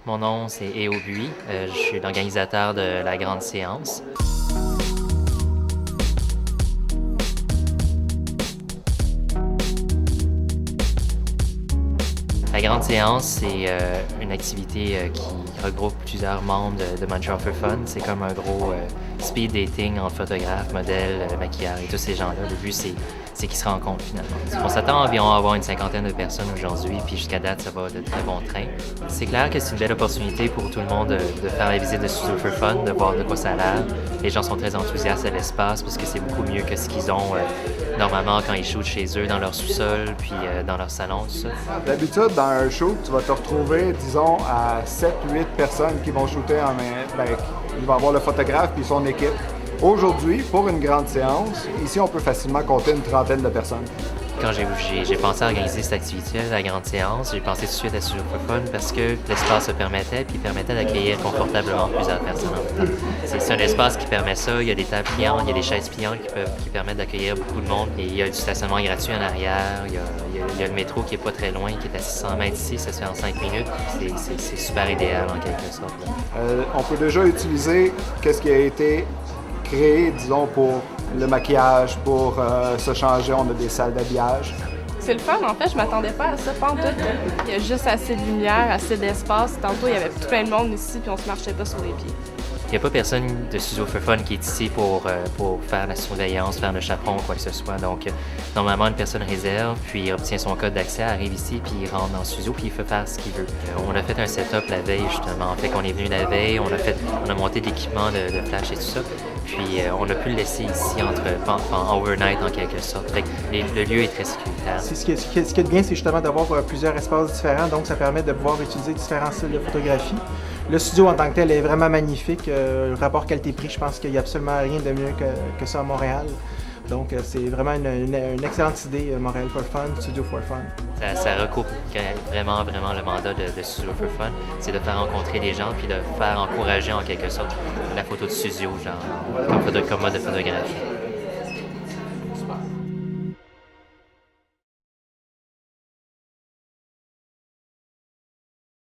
Mon nom, c'est Éo Buis. Je suis l'organisateur de la grande séance. La grande séance, c'est une activité qui regroupe plusieurs membres de Montreal for Fun. C'est comme un gros speed dating entre photographes, modèles, maquilleurs et tous ces gens-là. Le but, c'est qu'ils se rencontrent finalement. On s'attend environ à avoir une cinquantaine de personnes aujourd'hui, puis jusqu'à date, ça va de très bon train. C'est clair que c'est une belle opportunité pour tout le monde de faire la visite de Studio for Fun, de voir de quoi ça a l'air. Les gens sont très enthousiastes à l'espace parce que c'est beaucoup mieux que ce qu'ils ont normalement quand ils shootent chez eux, dans leur sous-sol, puis dans leur salon, tout ça. D'habitude, dans un shoot, tu vas te retrouver, disons, à 7-8 personnes qui vont shooter en main. Il va avoir le photographe puis son équipe. Aujourd'hui, pour une grande séance, ici, on peut facilement compter une trentaine de personnes. Quand j'ai pensé à organiser cette activité, la grande séance, j'ai pensé tout de suite à Studio for Fun parce que l'espace se permettait, puis permettait d'accueillir confortablement plusieurs personnes en même temps. C'est un espace qui permet ça. Il y a des tables pliantes, il y a des chaises pliantes qui permettent d'accueillir beaucoup de monde. Et il y a du stationnement gratuit en arrière. Il y a le métro qui est pas très loin, qui est à 600 mètres ici. Ça se fait en 5 minutes. C'est super idéal en quelque sorte. On peut déjà utiliser ce qui a été créé, disons, pour le maquillage, pour se changer. On a des salles d'habillage. C'est le fun, en fait, je m'attendais pas à ça, pas en tout. Il y a juste assez de lumière, assez d'espace. Tantôt, il y avait tout plein de monde ici, puis on se marchait pas sur les pieds. Il n'y a pas personne de Studio for Fun qui est ici pour faire la surveillance, faire le chaperon ou quoi que ce soit. Donc, normalement, une personne réserve, puis il obtient son code d'accès, arrive ici, puis il rentre dans le studio, puis il peut faire ce qu'il veut. On a fait un setup la veille, justement. En fait, on est venu la veille, on a monté de l'équipement de flash et tout ça. Puis, on a pu le laisser ici en overnight, en quelque sorte. Fait que le lieu est très sécuritaire. Ce qui est bien, c'est justement d'avoir plusieurs espaces différents, donc ça permet de pouvoir utiliser différents styles de photographie. Le studio en tant que tel est vraiment magnifique. Le rapport qualité-prix, je pense qu'il n'y a absolument rien de mieux que ça à Montréal. Donc, c'est vraiment une excellente idée, Montréal for Fun, Studio for Fun. Ça recoupe vraiment le mandat de Studio for Fun. C'est de faire rencontrer les gens puis de faire encourager en quelque sorte la photo de studio, genre comme mode de photographie.